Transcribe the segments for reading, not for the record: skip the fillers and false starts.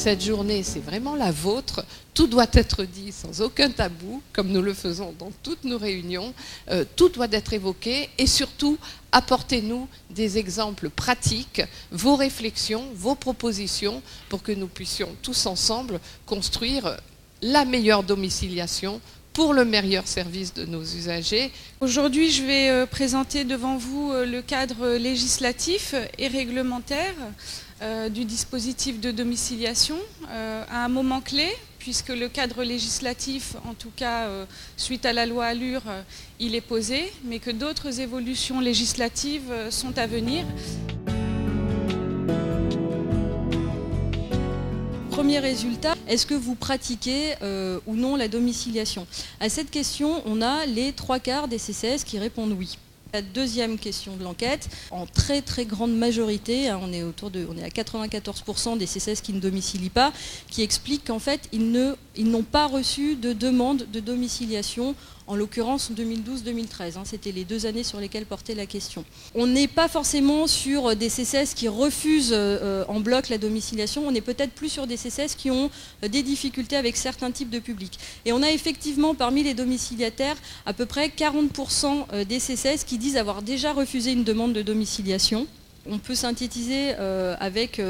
Cette journée, c'est vraiment la vôtre. Tout doit être dit sans aucun tabou, comme nous le faisons dans toutes nos réunions. Tout doit être évoqué et surtout, apportez-nous des exemples pratiques, vos réflexions, vos propositions, pour que nous puissions tous ensemble construire la meilleure domiciliation pour le meilleur service de nos usagers. Aujourd'hui, je vais présenter devant vous le cadre législatif et réglementaire du dispositif de domiciliation à un moment clé, puisque le cadre législatif, en tout cas suite à la loi ALUR, il est posé, mais que d'autres évolutions législatives sont à venir. Premier résultat, est-ce que vous pratiquez ou non la domiciliation? À cette question, on a les 3/4 des CCAS qui répondent oui. La deuxième question de l'enquête, en très très grande majorité, on est à 94% des CCAS qui ne domicilient pas, qui expliquent qu'en fait ils n'ont pas reçu de demande de domiciliation, en l'occurrence 2012-2013, c'était les 2 années sur lesquelles portait la question. On n'est pas forcément sur des CCAS qui refusent en bloc la domiciliation, on est peut-être plus sur des CCAS qui ont des difficultés avec certains types de publics. Et on a effectivement parmi les domiciliataires à peu près 40% des CCAS qui disent avoir déjà refusé une demande de domiciliation. On peut synthétiser avec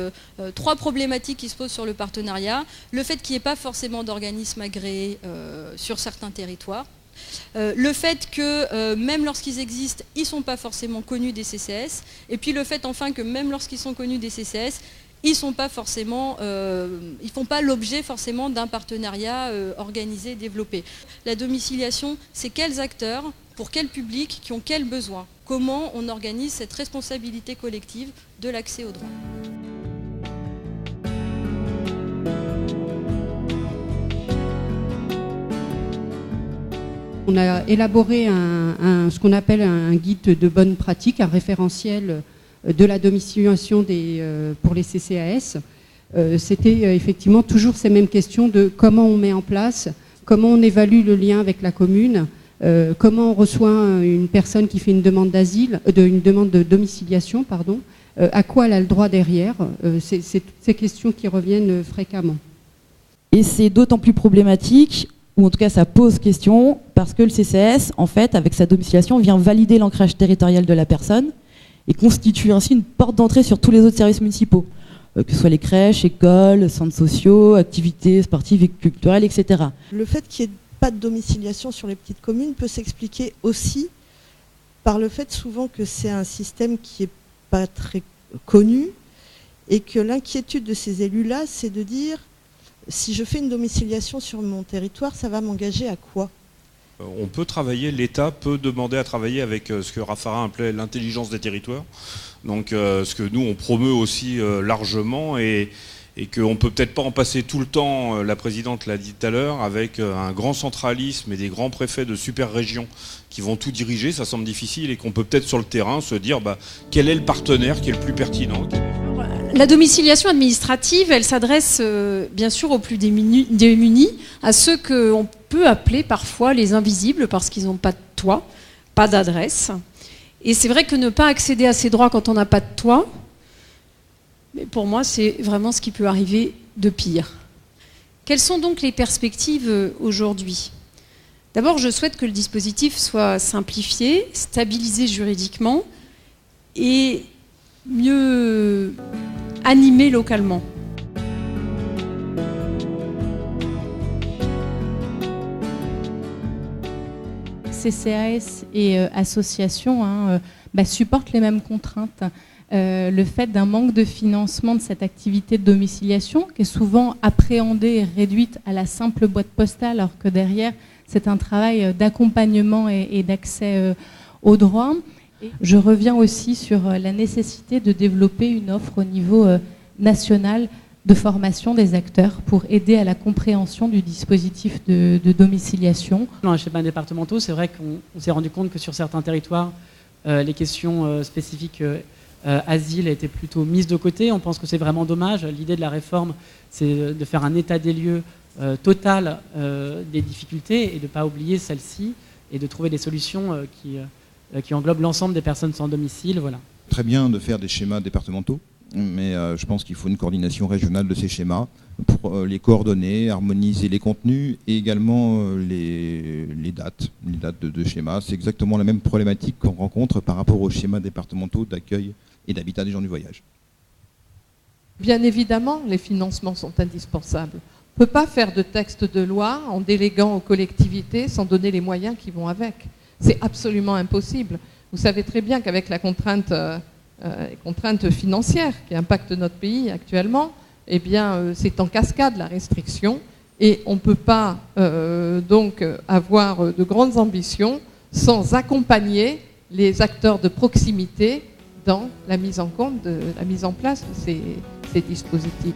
3 problématiques qui se posent sur le partenariat. Le fait qu'il n'y ait pas forcément d'organismes agréés sur certains territoires. Le fait que même lorsqu'ils existent, ils ne sont pas forcément connus des CCAS. Et puis le fait enfin que même lorsqu'ils sont connus des CCAS, ils font pas l'objet forcément d'un partenariat organisé, développé. La domiciliation, c'est quels acteurs, pour quel public, qui ont quels besoins. Comment on organise cette responsabilité collective de l'accès aux droits. On a élaboré ce qu'on appelle un guide de bonne pratique, un référentiel de la domiciliation pour les CCAS. C'était effectivement toujours ces mêmes questions de comment on met en place, comment on évalue le lien avec la commune, comment on reçoit une personne qui fait une demande d'asile, une demande de domiciliation, pardon, à quoi elle a le droit derrière. C'est toutes ces questions qui reviennent fréquemment. Et c'est d'autant plus problématique, ou en tout cas ça pose question, parce que le CCAS, en fait, avec sa domiciliation, vient valider l'ancrage territorial de la personne et constitue ainsi une porte d'entrée sur tous les autres services municipaux, que ce soit les crèches, écoles, centres sociaux, activités sportives et culturelles, etc. Le fait qu'il n'y ait pas de domiciliation sur les petites communes peut s'expliquer aussi par le fait souvent que c'est un système qui n'est pas très connu et que l'inquiétude de ces élus-là, c'est de dire si je fais une domiciliation sur mon territoire, ça va m'engager à quoi ? On peut travailler, l'État peut demander à travailler avec ce que Raffarin appelait l'intelligence des territoires. Donc ce que nous on promeut aussi largement et qu'on ne peut peut-être pas en passer tout le temps, la présidente l'a dit tout à l'heure, avec un grand centralisme et des grands préfets de super régions qui vont tout diriger, ça semble difficile et qu'on peut peut-être sur le terrain se dire quel est le partenaire qui est le plus pertinent. La domiciliation administrative, elle s'adresse bien sûr aux plus démunis, à ceux qu'on peut appeler parfois les invisibles parce qu'ils n'ont pas de toit, pas d'adresse. Et c'est vrai que ne pas accéder à ces droits quand on n'a pas de toit, mais pour moi c'est vraiment ce qui peut arriver de pire. Quelles sont donc les perspectives aujourd'hui ? D'abord, je souhaite que le dispositif soit simplifié, stabilisé juridiquement et mieux animé localement. CCAS et associations supportent les mêmes contraintes. Le fait d'un manque de financement de cette activité de domiciliation, qui est souvent appréhendée et réduite à la simple boîte postale, alors que derrière, c'est un travail d'accompagnement et d'accès aux droits. Je reviens aussi sur la nécessité de développer une offre au niveau national de formation des acteurs pour aider à la compréhension du dispositif de domiciliation. Dans les schémas départementaux, c'est vrai qu'on s'est rendu compte que sur certains territoires, les questions spécifiques asile étaient plutôt mises de côté. On pense que c'est vraiment dommage. L'idée de la réforme, c'est de faire un état des lieux total des difficultés et de ne pas oublier celles-ci et de trouver des solutions qui englobent l'ensemble des personnes sans domicile. Voilà. Très bien de faire des schémas départementaux. mais je pense qu'il faut une coordination régionale de ces schémas pour les coordonner, harmoniser les contenus et également les dates de schémas. C'est exactement la même problématique qu'on rencontre par rapport aux schémas départementaux d'accueil et d'habitat des gens du voyage. Bien évidemment, les financements sont indispensables. On ne peut pas faire de texte de loi en déléguant aux collectivités sans donner les moyens qui vont avec. C'est absolument impossible. Vous savez très bien qu'avec la contrainte financière qui impacte notre pays actuellement, eh bien, c'est en cascade la restriction et on ne peut pas donc avoir de grandes ambitions sans accompagner les acteurs de proximité dans la mise en place de ces dispositifs.